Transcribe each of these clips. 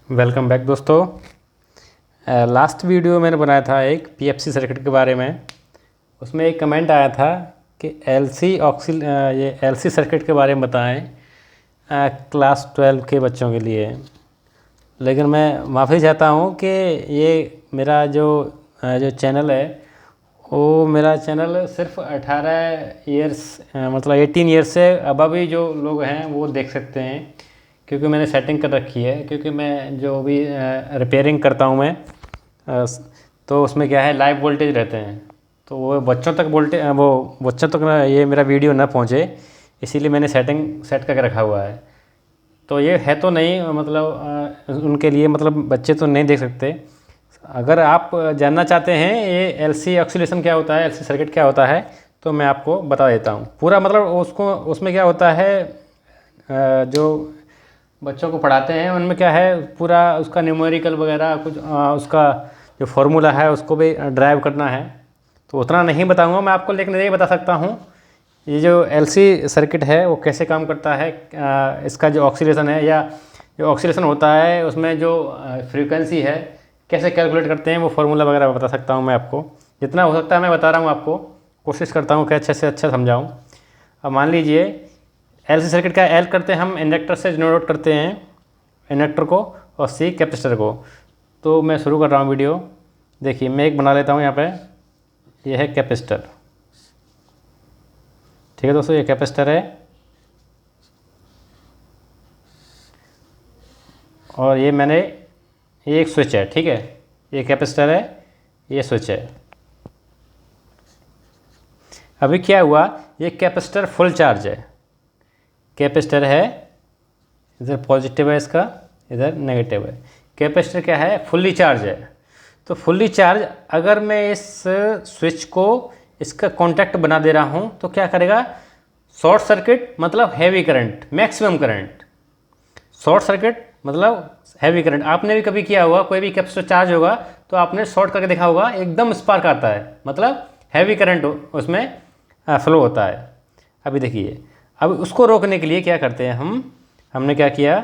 Welcome back दोस्तों। Last video मैंने बनाया था एक पीएफसी सर्किट के बारे में। उसमें एक कमेंट आया था कि ये एलसी सर्किट के बारे में बताएं क्लास 12 के बच्चों के लिए। लेकिन मैं माफ़ी चाहता हूँ कि ये मेरा जो चैनल है वो मेरा चैनल सिर्फ 18 ईयर्स मतलब 18 ईयर्स से अबव ही जो लोग हैं वो देख सकते हैं, क्योंकि मैंने सेटिंग कर रखी है। क्योंकि मैं जो भी रिपेयरिंग करता हूँ मैं तो उसमें क्या है, लाइव वोल्टेज रहते हैं, तो वो बच्चों तक ये मेरा वीडियो ना पहुँचे, इसीलिए मैंने सेट करके रखा हुआ है। तो ये है तो नहीं, मतलब उनके लिए, मतलब बच्चे तो नहीं देख सकते। अगर आप जानना चाहते हैं ये एलसी ऑक्सीलेशन क्या होता है, एलसी सर्किट क्या होता है, तो मैं आपको बता देता हूँ पूरा। मतलब उसमें क्या होता है, जो बच्चों को पढ़ाते हैं उनमें क्या है, पूरा उसका न्यूमेरिकल वगैरह कुछ उसका जो फार्मूला है उसको भी ड्राइव करना है, तो उतना नहीं बताऊंगा मैं आपको। लेकिन ये बता सकता हूँ ये जो एलसी सर्किट है वो कैसे काम करता है। इसका जो ऑक्सीलेशन है या जो ऑक्सीलेशन होता है उसमें जो फ्रीक्वेंसी है कैसे कैलकुलेट करते हैं, वो फार्मूला वगैरह बता सकता हूँ मैं आपको। जितना हो सकता है मैं बता रहा हूँ आपको, कोशिश करता हूँ कि अच्छे से अच्छा समझाऊँ। अब मान लीजिए एलसी सर्किट का एल करते हैं हम इंडक्टर से डिनोट करते हैं इंडक्टर को, और सी कैपेसिटर को। तो मैं शुरू कर रहा हूँ वीडियो। देखिए मैं एक बना लेता हूँ यहाँ पे, ये है कैपेसिटर। ठीक है दोस्तों, ये कैपेसिटर है और ये एक स्विच है। ठीक है, ये कैपेसिटर है, ये स्विच है। अभी क्या हुआ, ये कैपेसिटर फुल चार्ज है। कैपेसिटर है, इधर पॉजिटिव है इसका, इधर नेगेटिव है। कैपेसिटर क्या है, फुल्ली चार्ज है। तो फुल्ली चार्ज अगर मैं इस स्विच को इसका कॉन्टैक्ट बना दे रहा हूँ तो क्या करेगा, शॉर्ट सर्किट मतलब heavy current, maximum current. Short circuit मतलब हैवी करंट। आपने भी कभी किया होगा, कोई भी कैपेसिटर चार्ज होगा तो आपने शॉर्ट करके देखा होगा, एकदम स्पार्क आता है, मतलब हैवी करंट उसमें फ्लो होता है। अभी देखिए, अब उसको रोकने के लिए क्या करते हैं हमने क्या किया,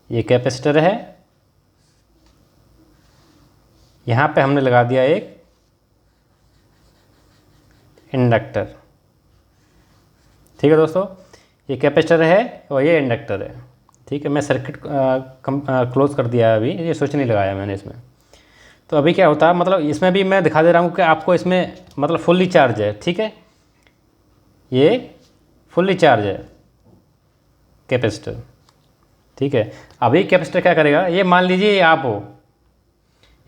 ये कैपेसिटर है, यहाँ पे हमने लगा दिया एक इंडक्टर। ठीक है दोस्तों, ये कैपेसिटर है और ये इंडक्टर है। ठीक है, मैं सर्किट क्लोज कर दिया है अभी, ये स्विच नहीं लगाया मैंने इसमें। तो अभी क्या होता है, मतलब इसमें भी मैं दिखा दे रहा हूँ कि आपको इसमें मतलब फुल्ली चार्ज है। ठीक है, ये फुल्ली चार्ज है कैपेसिटर। ठीक है, अभी कैपेसिटर क्या करेगा, ये मान लीजिए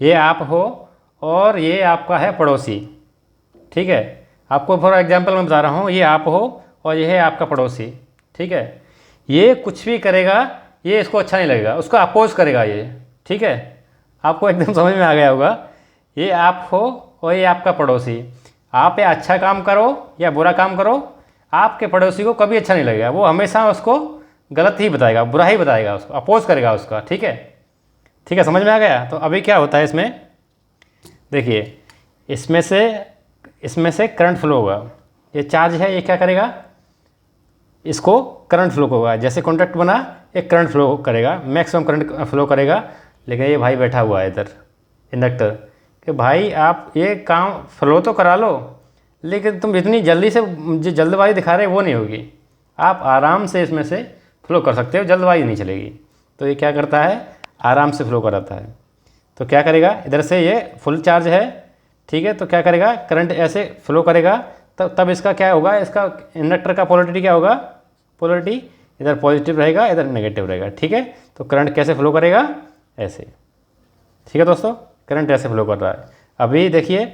ये आप हो और ये आपका है पड़ोसी। ठीक है, आपको फॉर एग्जांपल मैं बता रहा हूँ, ये आप हो और ये है आपका पड़ोसी। ठीक है, ये कुछ भी करेगा ये इसको अच्छा नहीं लगेगा, उसको अपोज करेगा ये। ठीक है, आपको एकदम समझ में आ गया होगा। ये आप हो और ये आपका पड़ोसी। आप या अच्छा काम करो या बुरा काम करो, आपके पड़ोसी को कभी अच्छा नहीं लगेगा, वो हमेशा उसको गलत ही बताएगा, बुरा ही बताएगा, उसको अपोज करेगा उसका। ठीक है, ठीक है, समझ में आ गया। तो अभी क्या होता है इसमें, देखिए इसमें से करंट फ्लो होगा। ये चार्ज है, ये क्या करेगा, इसको करंट फ्लो होगा। जैसे कॉन्टैक्ट बना, एक करंट फ्लो करेगा, मैक्सिमम करंट फ्लो करेगा। लेकिन ये भाई बैठा हुआ है इधर इंडक्टर, कि भाई आप ये काम फ्लो तो करा लो, लेकिन तुम इतनी जल्दी से जो जल्दबाजी दिखा रहे वो नहीं होगी। आप आराम से इसमें से फ्लो कर सकते हो, जल्दबाजी नहीं चलेगी। तो ये क्या करता है, आराम से फ्लो कराता है। तो क्या करेगा, इधर से ये फुल चार्ज है। ठीक है, तो क्या करेगा, करंट ऐसे फ्लो करेगा। तब इसका क्या होगा, इसका इंडक्टर का पोलरिटी क्या होगा, पोलरिटी इधर पॉजिटिव रहेगा, इधर नेगेटिव रहेगा। ठीक है, तो करंट कैसे फ्लो करेगा, ऐसे। ठीक है दोस्तों, करंट ऐसे फ्लो कर रहा है। अभी देखिए,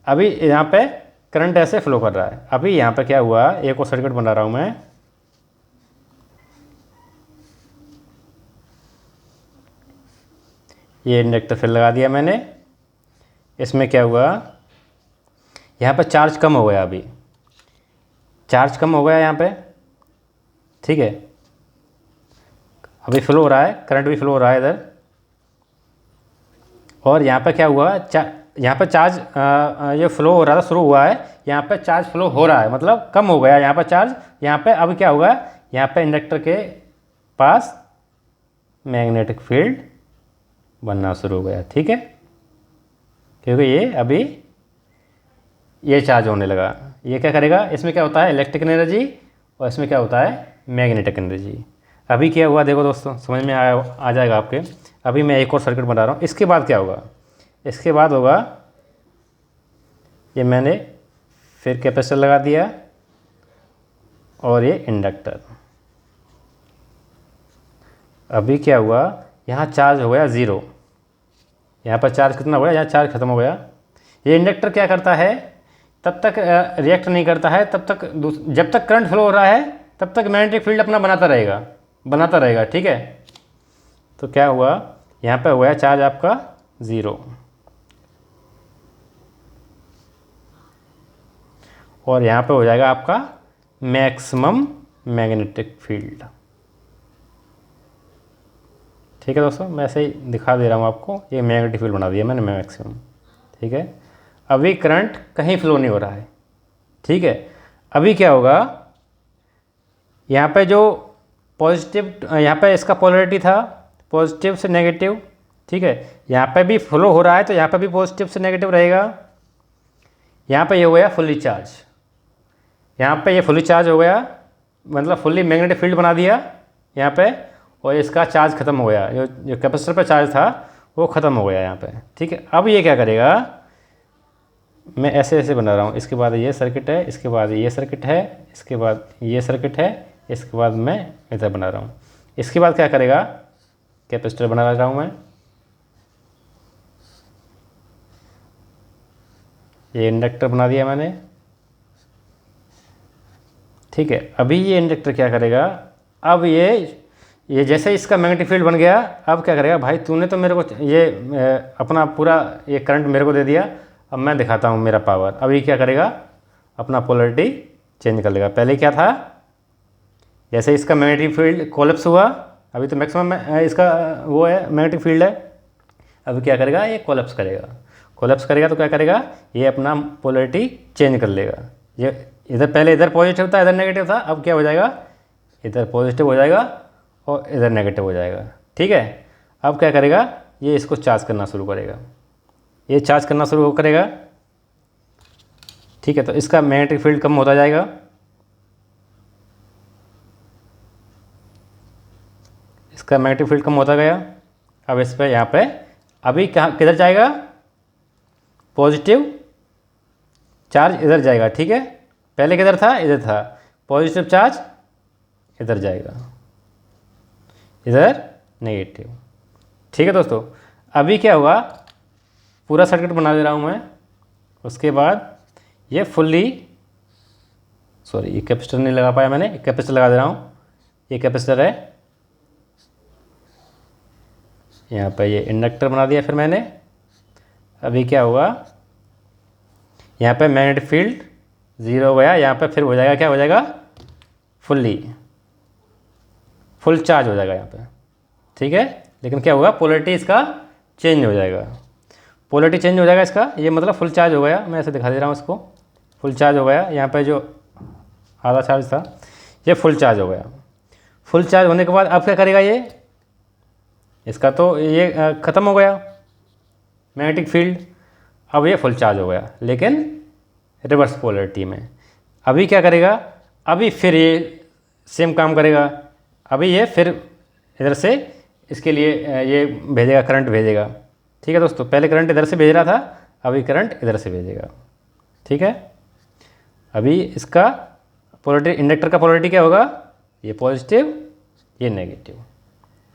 अभी यहाँ पे करंट ऐसे फ्लो कर रहा है। अभी यहाँ पे क्या हुआ, एक और सर्किट बना रहा हूँ मैं। ये इंडक्टर फिर लगा दिया मैंने। इसमें क्या हुआ, यहाँ पे चार्ज कम हो गया। अभी चार्ज कम हो गया यहाँ पे। ठीक है, अभी फ्लो हो रहा है, करंट भी फ्लो हो रहा है इधर। और यहाँ पे क्या हुआ, यहाँ पे चार्ज ये फ्लो हो रहा था, शुरू हुआ है, यहाँ पे चार्ज फ्लो हो रहा है, मतलब कम हो गया यहाँ पे चार्ज। यहाँ पे अब क्या होगा, यहाँ पे इंडक्टर के पास मैग्नेटिक फील्ड बनना शुरू हो गया। ठीक है, क्योंकि ये अभी ये चार्ज होने लगा। ये क्या करेगा, इसमें क्या होता है इलेक्ट्रिकल एनर्जी और इसमें क्या होता है मैग्नेटिक एनर्जी। अभी क्या हुआ देखो दोस्तों, समझ में आ जाएगा आपके। अभी मैं एक और सर्किट बना रहा हूँ। इसके बाद क्या होगा, इसके बाद होगा ये मैंने फिर कैपेसिटर लगा दिया और ये इंडक्टर। अभी क्या हुआ, यहाँ चार्ज हो गया ज़ीरो। यहाँ पर चार्ज कितना हो गया, यहाँ चार्ज खत्म हो गया। ये इंडक्टर क्या करता है, तब तक रिएक्ट नहीं करता है, तब तक जब तक करंट फ्लो हो रहा है तब तक मैग्नेटिक फील्ड अपना बनाता रहेगा। ठीक है, तो क्या हुआ, यहाँ पे हो गया चार्ज आपका ज़ीरो और यहाँ पे हो जाएगा आपका मैक्सिमम मैग्नेटिक फील्ड। ठीक है दोस्तों, मैं ऐसे ही दिखा दे रहा हूँ आपको। ये मैग्नेटिक फील्ड बना दिया मैंने मैक्सिमम। ठीक है, अभी करंट कहीं फ्लो नहीं हो रहा है। ठीक है, अभी क्या होगा, यहाँ पे जो पॉजिटिव, यहाँ पे इसका पोलरिटी था पॉजिटिव से नेगेटिव। ठीक है, यहाँ पे भी फ्लो हो रहा है तो यहाँ पे भी पॉजिटिव से नेगेटिव रहेगा। यहाँ पे ये हो गया फुल्ली चार्ज, यहाँ पे ये फुल्ली चार्ज हो गया, मतलब फुल्ली मैग्नेटिक फील्ड बना दिया यहाँ पे, और इसका चार्ज खत्म हो गया। जो कैपेसिटर पे चार्ज था वो ख़त्म हो गया यहाँ पे। ठीक है, अब ये क्या करेगा, मैं ऐसे ऐसे बना रहा हूँ। इसके बाद ये सर्किट है, इसके बाद ये सर्किट है, इसके बाद ये सर्किट है, इसके बाद मैं इधर बना रहा हूँ। इसके बाद क्या करेगा, कैपेसिटर बना रहा हूँ मैं। ये इंडक्टर बना दिया मैंने। ठीक है, अभी ये इंडक्टर क्या करेगा, अब ये जैसे इसका मैग्नेटिक फील्ड बन गया, अब क्या करेगा, भाई तूने तो मेरे को ये अपना पूरा ये करंट मेरे को दे दिया, अब मैं दिखाता हूँ मेरा पावर। अब ये क्या करेगा, अपना पोलरिटी चेंज कर लेगा। पहले क्या था, जैसे इसका मैग्नेटिक फील्ड कोलैप्स हुआ, अभी तो मैक्सिमम इसका वो है मैग्नेटिक फील्ड है, अब क्या करेगा, ये कोलैप्स करेगा तो क्या करेगा, ये अपना पोलरिटी चेंज कर लेगा। ये इधर पहले इधर पॉजिटिव था, इधर नेगेटिव था, अब क्या हो जाएगा, इधर पॉजिटिव हो जाएगा और इधर नेगेटिव हो जाएगा। ठीक है, अब क्या करेगा, ये इसको चार्ज करना शुरू करेगा, ये चार्ज करना शुरू करेगा। ठीक है, तो इसका मैग्नेटिक फील्ड कम होता जाएगा। इसका मैग्नेटिक फील्ड कम होता गया। अब इस पर यहाँ पे अभी कहाँ किधर जाएगा, पॉजिटिव चार्ज इधर जाएगा। ठीक है, पहले किधर था, इधर था, पॉजिटिव चार्ज इधर जाएगा, इधर नेगेटिव। ठीक है दोस्तों, अभी क्या होगा, पूरा सर्किट बना दे रहा हूँ मैं। उसके बाद ये फुल्ली, सॉरी ये कैपेसिटर नहीं लगा पाया मैंने, कैपेसिटर लगा दे रहा हूँ। ये कैपेसिटर है, यहाँ पे ये इंडक्टर बना दिया फिर मैंने। अभी क्या होगा, यहाँ पे मैग्नेटिक फील्ड ज़ीरो हो गया, यहाँ पे फिर हो जाएगा, क्या हो जाएगा, फुल चार्ज हो जाएगा यहाँ पे। ठीक है, लेकिन क्या होगा, पोलरिटी इसका चेंज हो जाएगा। पोलरिटी चेंज हो जाएगा इसका, ये मतलब फुल चार्ज हो गया। मैं ऐसे दिखा दे रहा हूँ इसको, फुल चार्ज हो गया। यहाँ पे जो आधा चार्ज था ये फुल चार्ज हो गया। फुल चार्ज होने के बाद अब क्या करेगा, ये इसका तो ये ख़त्म हो गया मैग्नेटिक फील्ड। अब ये फुल चार्ज हो गया, लेकिन रिवर्स पोलरिटी में। अभी क्या करेगा, अभी फिर ये सेम काम करेगा। अभी ये फिर इधर से इसके लिए ये भेजेगा, करंट भेजेगा। ठीक है दोस्तों, पहले करंट इधर से भेज रहा था, अभी करंट इधर से भेजेगा। ठीक है, अभी इसका पोलरिटी, इंडक्टर का पोलरिटी क्या होगा, ये पॉजिटिव ये नेगेटिव।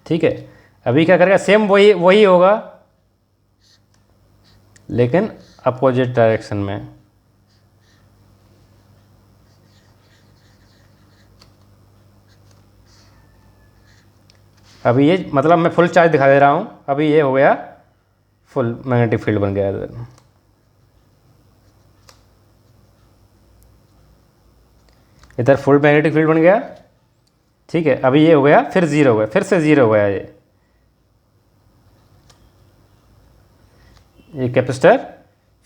ठीक है, अभी क्या करेगा, सेम वही होगा, लेकिन अपोजिट डायरेक्शन में। अभी ये मतलब मैं फुल चार्ज दिखा दे रहा हूँ। अभी ये हो गया फुल मैग्नेटिक फील्ड बन गया इधर। इधर फुल मैग्नेटिक फील्ड बन गया। ठीक है, अभी ये हो गया, फिर ज़ीरो हो गया, फिर से ज़ीरो हो गया ये कैपेसिटर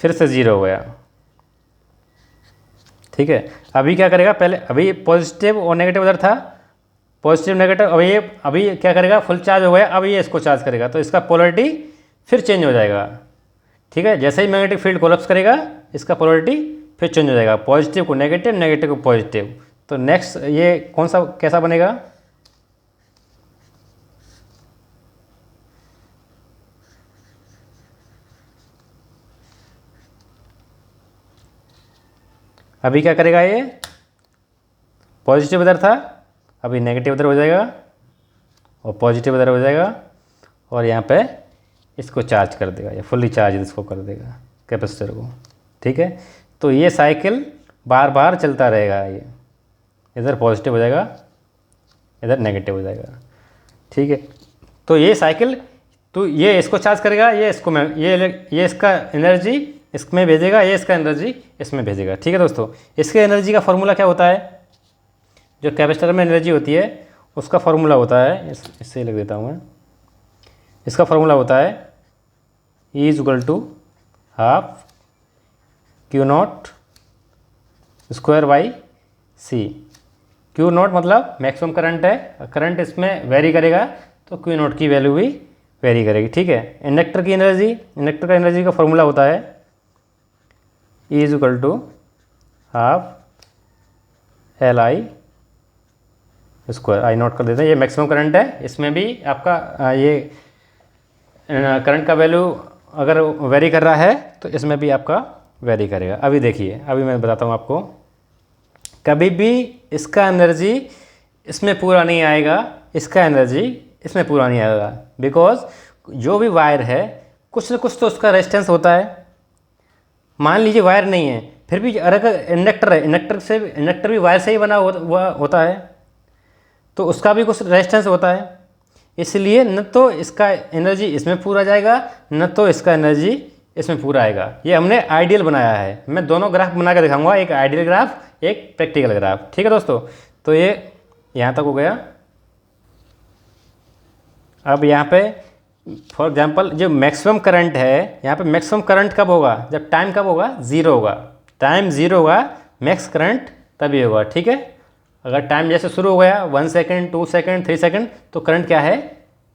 फिर से ज़ीरो हो गया। ठीक है, अभी क्या करेगा, पहले अभी पॉजिटिव और नेगेटिव उधर था, पॉजिटिव नेगेटिव, अभी क्या करेगा, फुल चार्ज हो गया, अब ये इसको चार्ज करेगा तो इसका पोलरिटी फिर चेंज हो जाएगा। ठीक है, जैसे ही मैग्नेटिक फील्ड कोलैप्स करेगा इसका पोलरिटी फिर चेंज हो जाएगा, पॉजिटिव को नेगेटिव, नेगेटिव को पॉजिटिव। तो नेक्स्ट ये कौन सा कैसा बनेगा, अभी क्या करेगा, ये पॉजिटिव इधर था, अभी नेगेटिव इधर हो जाएगा और पॉजिटिव इधर हो जाएगा और यहाँ पे इसको चार्ज कर देगा, या फुल्ली चार्ज इसको कर देगा कैपेसिटर को। ठीक है, तो ये साइकिल बार बार चलता रहेगा, ये इधर पॉजिटिव हो जाएगा, इधर नेगेटिव हो जाएगा। ठीक है, तो ये साइकिल, तो ये इसको चार्ज करेगा, ये इसको में ये इसका एनर्जी इसमें भेजेगा, ये इसका एनर्जी इसमें भेजेगा। ठीक है दोस्तों, इसके एनर्जी का फॉर्मूला क्या होता है, जो कैपेसिटर में एनर्जी होती है उसका फॉर्मूला होता है, इससे लिख देता हूँ मैं, इसका फॉर्मूला होता है E is equal to half Q naught square by C. Q naught मतलब मैक्सिमम करंट है, करंट इसमें वेरी करेगा तो क्यू नॉट की वैल्यू भी वेरी करेगी। ठीक है, इंडक्टर की एनर्जी, इंडक्टर का एनर्जी का फॉर्मूला होता है E is equal to half LI square, I naught कर देते हैं, ये मैक्सिमम करंट है, इसमें भी आपका ये करंट का वैल्यू अगर वेरी कर रहा है तो इसमें भी आपका वेरी करेगा। अभी देखिए, अभी मैं बताता हूँ आपको, कभी भी इसका एनर्जी इसमें पूरा नहीं आएगा, इसका एनर्जी इसमें पूरा नहीं आएगा, बिकॉज जो भी वायर है कुछ न कुछ तो उसका रेजिस्टेंस होता है। मान लीजिए वायर नहीं है, फिर भी अगर इंडक्टर है, इंडक्टर भी वायर से ही बना हुआ होता है तो उसका भी कुछ रेजिस्टेंस होता है, इसलिए न तो इसका एनर्जी इसमें पूरा जाएगा न तो इसका एनर्जी इसमें पूरा आएगा। ये हमने आइडियल बनाया है, मैं दोनों ग्राफ बना कर दिखाऊंगा, एक आइडियल ग्राफ एक प्रैक्टिकल ग्राफ। ठीक है दोस्तों, तो ये यहाँ तक हो गया। अब यहाँ पे फॉर एग्जांपल जो मैक्सिमम करंट है, यहाँ पे मैक्सिमम करंट कब होगा, जब टाइम कब होगा, ज़ीरो होगा, टाइम ज़ीरो होगा, मैक्स करंट तभी होगा। ठीक है, अगर टाइम जैसे शुरू हो गया 1 सेकेंड 2 सेकेंड 3 सेकेंड तो करंट क्या है,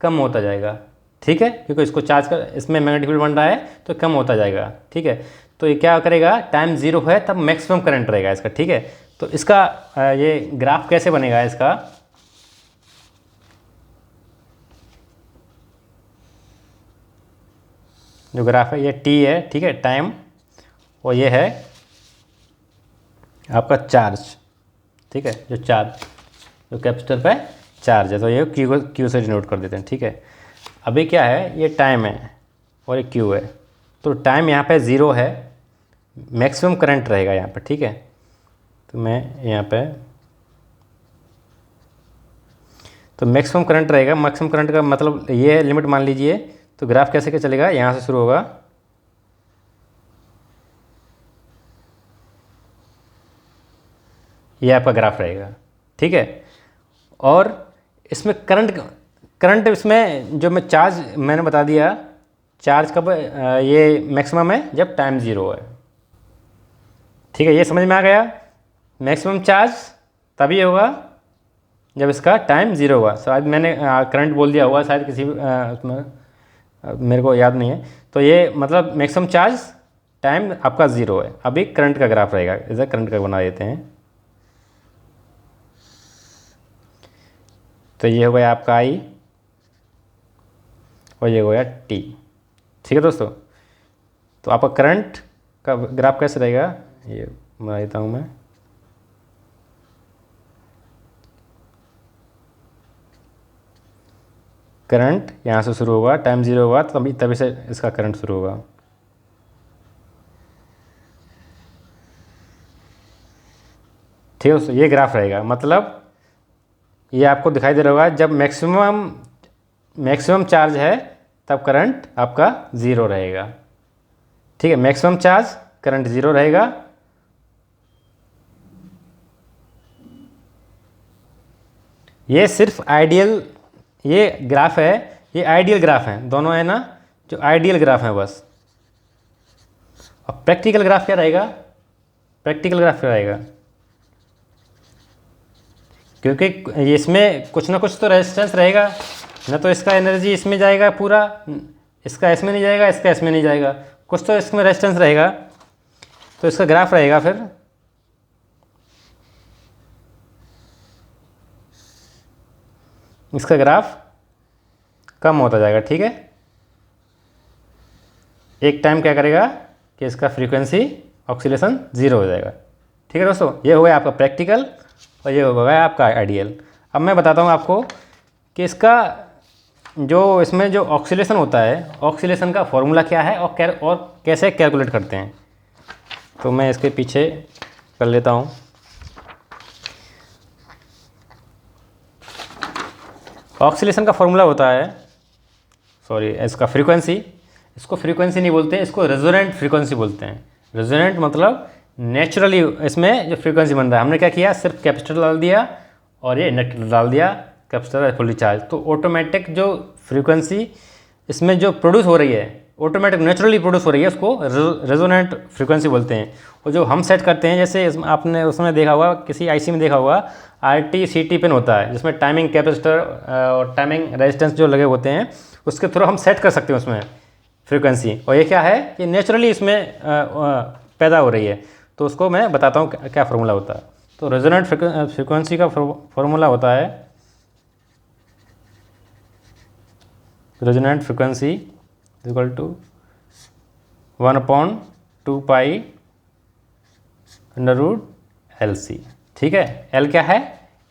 कम होता जाएगा। ठीक है, क्योंकि इसको चार्ज कर, इसमें मैग्नेटिक फील्ड बन रहा है तो कम होता जाएगा। ठीक है, तो ये क्या करेगा, टाइम ज़ीरो है तब मैक्सिमम करंट रहेगा इसका। ठीक है, तो इसका ये ग्राफ कैसे बनेगा, इसका जो ग्राफ है ये टी है। ठीक है, टाइम, और ये है आपका चार्ज। ठीक है, जो चार्ज, जो कैपेसिटर पे चार्ज है, तो ये क्यू से डिनोट कर देते हैं। ठीक है, अभी क्या है, ये टाइम है और ये क्यू है, तो टाइम यहाँ पे ज़ीरो है, मैक्सिमम करंट रहेगा यहाँ पे। ठीक है, तो मैं यहाँ पे, तो मैक्सिमम करंट रहेगा, मैक्सिमम करंट का मतलब ये लिमिट मान लीजिए, तो ग्राफ कैसे क्या चलेगा, यहाँ से शुरू होगा, ये आपका ग्राफ रहेगा। ठीक है, और इसमें करंट इसमें जो मैं चार्ज मैंने बता दिया, चार्ज कब ये मैक्सिमम है जब टाइम ज़ीरो है। ठीक है, ये समझ में आ गया, मैक्सिमम चार्ज तभी होगा जब इसका टाइम ज़ीरो होगा। शायद मैंने करंट बोल दिया होगा, शायद किसी उसमें मेरे को याद नहीं है। तो ये मतलब मैक्सिमम चार्ज टाइम आपका ज़ीरो है। अभी करंट का ग्राफ रहेगा, इधर करंट का बना देते हैं, तो ये हो गया आपका आई और ये हो गया टी। ठीक है दोस्तों, तो आपका करंट का ग्राफ कैसे रहेगा, ये बना देता हूँ मैं। करंट यहाँ से शुरू होगा, टाइम ज़ीरो होगा तभी से इसका करंट शुरू होगा। ठीक है दोस्तों, ये ग्राफ रहेगा, मतलब ये आपको दिखाई दे रहा होगा जब मैक्सिमम चार्ज है तब करंट आपका ज़ीरो रहेगा। ठीक है, मैक्सिमम चार्ज करंट ज़ीरो रहेगा, ये सिर्फ आइडियल, ये ग्राफ है, ये आइडियल ग्राफ है, दोनों है ना, जो आइडियल ग्राफ है बस। और प्रैक्टिकल ग्राफ क्या रहेगा, प्रैक्टिकल ग्राफ क्या रहेगा, क्योंकि इसमें कुछ ना कुछ तो रेजिस्टेंस रहेगा, ना तो इसका एनर्जी इसमें जाएगा पूरा, इसका इसमें नहीं जाएगा, इसका इसमें नहीं जाएगा, कुछ तो इसमें रेजिस्टेंस रहेगा, तो इसका ग्राफ रहेगा फिर इसका ग्राफ कम होता जाएगा। ठीक है, एक टाइम क्या करेगा कि इसका फ्रीक्वेंसी ऑक्सीलेशन 0 हो जाएगा। ठीक है दोस्तों, ये हो गया आपका प्रैक्टिकल और ये हो गया आपका आइडियल। अब मैं बताता हूँ आपको कि इसका जो इसमें जो ऑक्सीलेशन होता है, ऑक्सीलेशन का फॉर्मूला क्या है और कैसे कैलकुलेट करते हैं। तो मैं इसके पीछे कर लेता हूँ। ऑक्सीलेशन का फॉर्मूला होता है, सॉरी, इसका फ्रीक्वेंसी, इसको फ्रीक्वेंसी नहीं बोलते हैं, इसको रेजोनेंट फ्रीक्वेंसी बोलते हैं। रेजोनेंट मतलब नेचुरली इसमें जो फ्रीक्वेंसी बन रहा है, हमने क्या किया, सिर्फ कैपेसिटर डाल दिया और ये इंडक्टर डाल दिया, कैपेसिटर फुल्ली चार्ज, तो ऑटोमेटिक जो फ्रीक्वेंसी इसमें जो प्रोड्यूस हो रही है, ऑटोमेटिक नेचुरली प्रोड्यूस हो रही है, उसको रेजोनेंट फ्रीक्वेंसी बोलते हैं। और जो हम सेट करते हैं, जैसे आपने उसमें देखा होगा, किसी आईसी में देखा होगा, RTCT पिन होता है जिसमें टाइमिंग कैपेसिटर और टाइमिंग रेजिस्टेंस जो लगे होते हैं, उसके थ्रू हम सेट कर सकते हैं उसमें फ्रीक्वेंसी। और ये क्या है, ये नेचुरली इसमें पैदा हो रही है। तो उसको मैं बताता हूँ क्या फार्मूला होता है। तो रेजोनेंट फ्रीक्वेंसी का फार्मूला होता है, resonant frequency equal to 1/2 pi √LC। ठीक है, L क्या है,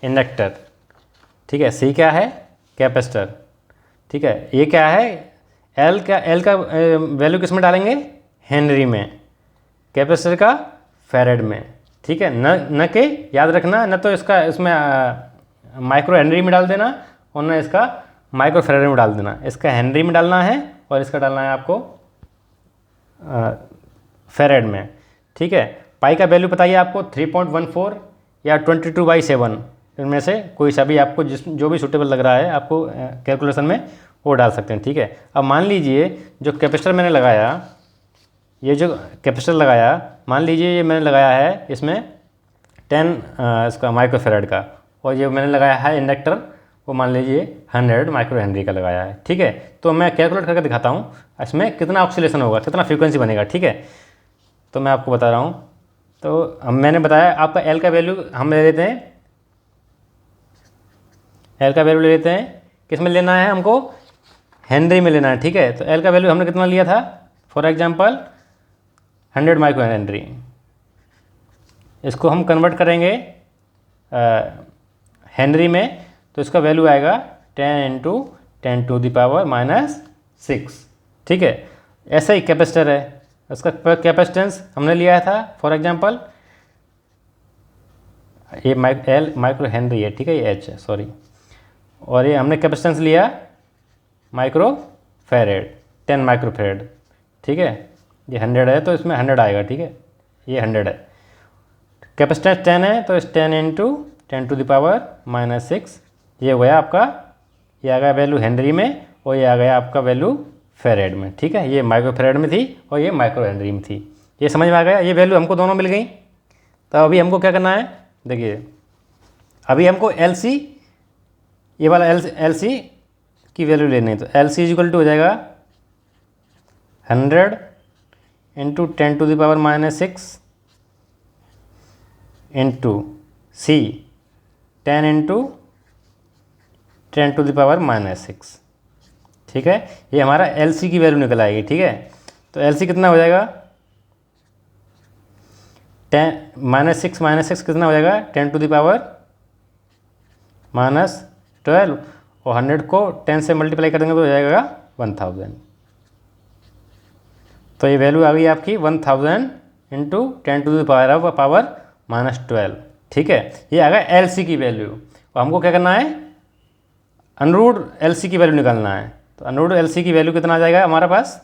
इंडक्टर, ठीक है, C क्या है, कैपेसिटर, ठीक है, ये क्या है, L का वैल्यू किस में डालेंगे, हेनरी में, कैपेसिटर का फैरेड में। ठीक है, न के याद रखना, न तो इसमें माइक्रो हेनरी में डाल देना और न इसका माइक्रो फैरेड में डाल देना। इसका हेनरी में डालना है और इसका डालना है आपको फैरेड में। ठीक है, पाई का वैल्यू बताइए आपको 3.14 या 22/7, इनमें से कोई सा भी आपको जो भी सूटेबल लग रहा है आपको कैलकुलेशन में वो डाल सकते हैं। ठीक है, अब मान लीजिए जो कैपेसिटर मैंने लगाया, ये जो कैपेसिटर लगाया, मान लीजिए ये मैंने लगाया है इसमें 10 इसका माइक्रो फैरेड का, और ये मैंने लगाया है इंडक्टर, वो मान लीजिए 100 माइक्रो हेनरी का लगाया है। ठीक है, तो मैं कैलकुलेट करके दिखाता हूँ इसमें कितना ऑक्सीलेशन होगा, कितना फ्रीक्वेंसी बनेगा। ठीक है, तो मैं आपको बता रहा हूँ। तो मैंने बताया आपका L का वैल्यू हम ले लेते हैं, L का वैल्यू ले लेते हैं, किस में लेना है हमको, हेनरी में लेना है। ठीक है, तो L का वैल्यू हमने कितना लिया था, फॉर एग्जांपल 100 माइक्रो हेनरी। इसको हम कन्वर्ट करेंगे हेनरी में, तो इसका वैल्यू आएगा 10 × 10⁻⁻6। ठीक है, ऐसा ही कैपेसिटर है, इसका कैपेसिटेंस हमने लिया था फॉर एग्जांपल, ये L माइक्रो हेनरी है। ठीक है, ये H है, सॉरी, और ये हमने कैपेसिटेंस लिया माइक्रो फैरेड, 10 माइक्रो फैरेड। ठीक है, ये 100 है तो इसमें 100 आएगा। ठीक है, ये 100 है, कैपेसिटेंस 10 है तो इस 10 × 10⁻⁻6, ये हो गया आपका, ये आ गया वैल्यू हेनरी में और ये आ गया आपका वैल्यू फैरेड में। ठीक है, ये माइक्रो फैरेड में थी और ये माइक्रो हेनरी में थी। ये समझ में आ गया, ये वैल्यू हमको दोनों मिल गई। तो अभी हमको क्या करना है, देखिए अभी हमको LC, ये वाला LC की वैल्यू लेनी है। तो LC इक्वल टू हो जाएगा 100 × 10⁻⁻6 इंटू C 10 × 10⁻⁻6। ठीक है, ये हमारा LC की वैल्यू निकल आएगी। ठीक है, तो LC कितना हो जाएगा, 10 -6 कितना हो जाएगा, 10⁻⁻12, और 100 को 10 से मल्टीप्लाई कर देंगे तो हो जाएगा 1000। तो ये वैल्यू आ गई आपकी 1000 × 10⁻⁻12। ठीक है, ये आ गया LC की वैल्यू। और हमको क्या करना है, √LC की वैल्यू निकालना है। तो √LC की वैल्यू कितना आ जाएगा हमारे पास,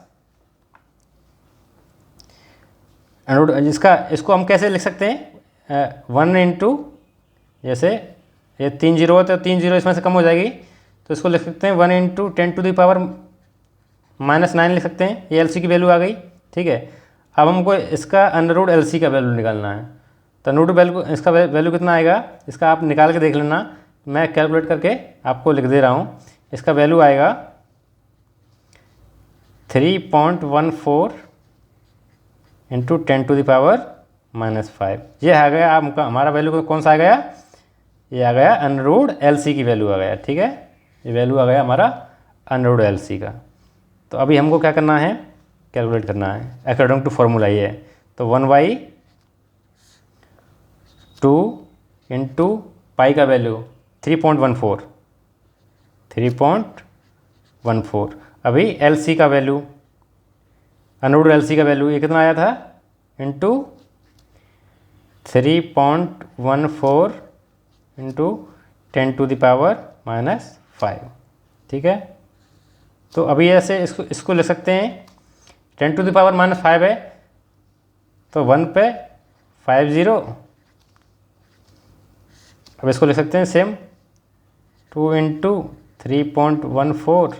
इसको हम कैसे लिख सकते हैं, 1 × जैसे ये 3 0 होते तो 3 0 इसमें से कम हो जाएगी, तो इसको लिख सकते हैं 1 × 10⁻⁻9 लिख सकते हैं। ये LC की वैल्यू आ गई। ठीक है, अब हमको इसका √LC का वैल्यू निकालना है। तो √वैल्यू, इसका वैल्यू कितना आएगा, इसका आप निकाल के देख लेना, मैं कैलकुलेट करके आपको लिख दे रहा हूँ। इसका वैल्यू आएगा 3.14 इंटू 10⁻⁻5। ये आ गया आपका हमारा वैल्यू कौन सा आ गया, ये आ गया अनरूल्ड एलसी की वैल्यू आ गया। ठीक है, ये वैल्यू आ गया हमारा अनरूल्ड एलसी का। तो अभी हमको क्या करना है, कैलकुलेट करना है अकॉर्डिंग टू फॉर्मूला ये है। तो 1/2 इंटू पाई का वैल्यू 3.14 अभी एलसी का वैल्यू, अनरूल्ड एलसी का वैल्यू ये कितना आया था, इंटू 3.14 इंटू 10⁻⁻5। ठीक है, तो अभी ऐसे इसको लिख सकते हैं। 10⁻⁻5 है तो 1 पे 50। अब इसको लिख सकते हैं सेम 2 इंटू 3.14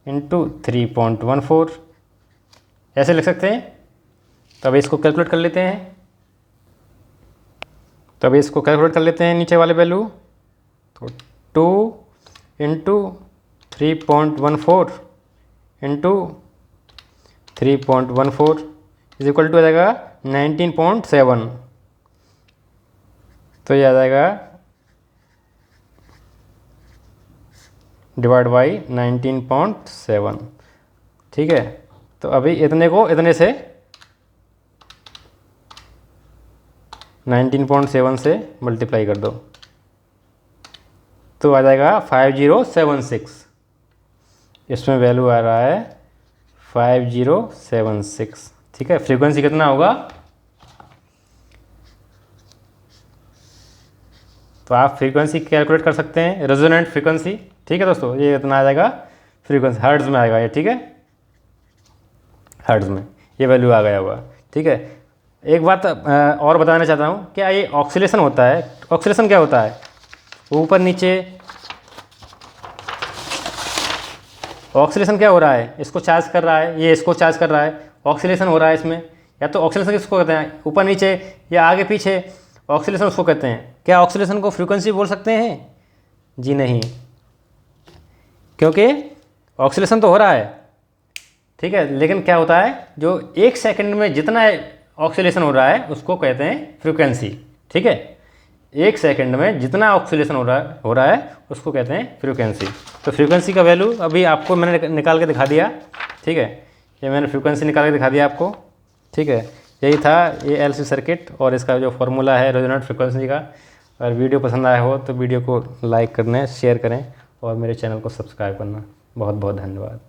इंटू 3.14 ऐसे लिख सकते हैं। तो अभी इसको कैलकुलेट कर लेते हैं। नीचे वाले वैल्यू। तो 2 into 3.14 into 3.14 is equal to आ जाएगा 19.7। तो ये आ जाएगा डिवाइड बाई 19.7। ठीक है, तो अभी इतने को इतने से 19.7 से मल्टीप्लाई कर दो तो आ जाएगा 5076। इसमें वैल्यू आ रहा है 5076। ठीक है, फ्रीक्वेंसी कितना होगा, तो आप फ्रीक्वेंसी कैलकुलेट कर सकते हैं, रेजोनेंट फ्रीक्वेंसी। ठीक है दोस्तों, ये इतना आ जाएगा फ्रीक्वेंसी, हर्ट्ज़ में आएगा ये। ठीक है, हर्ट्ज़ में ये वैल्यू आ गया होगा। ठीक है, एक बात और बताना चाहता हूँ, क्या ये ऑक्सीलेशन होता है। ऑक्सीलेशन क्या होता है, ऊपर नीचे ऑक्सीलेशन क्या हो रहा है, इसको चार्ज कर रहा है, ये इसको चार्ज कर रहा है, ऑक्सीलेशन हो रहा है इसमें। या तो ऑक्सीलेशन किसको कहते हैं, ऊपर नीचे या आगे पीछे, ऑक्सीलेशन उसको कहते हैं। क्या ऑक्सीलेशन को फ्रीक्वेंसी बोल सकते हैं, जी नहीं, क्योंकि ऑक्सीलेशन तो हो रहा है। ठीक है, लेकिन क्या होता है, जो 1 सेकंड में जितना ऑक्सीलेशन हो रहा है उसको कहते हैं फ्रीक्वेंसी। ठीक है, 1 सेकंड में जितना ऑक्सीलेशन हो रहा है उसको कहते हैं फ्रीक्वेंसी। तो फ्रीक्वेंसी का वैल्यू अभी आपको मैंने निकाल के दिखा दिया। ठीक है, ये मैंने फ्रीक्वेंसी निकाल के दिखा दिया आपको। ठीक है, यही था ये एलसी सर्किट और इसका जो फॉर्मूला है रेजोनेंट फ्रीक्वेंसी का। अगर वीडियो पसंद आया हो तो वीडियो को लाइक करना, शेयर करें और मेरे चैनल को सब्सक्राइब करना। बहुत बहुत धन्यवाद।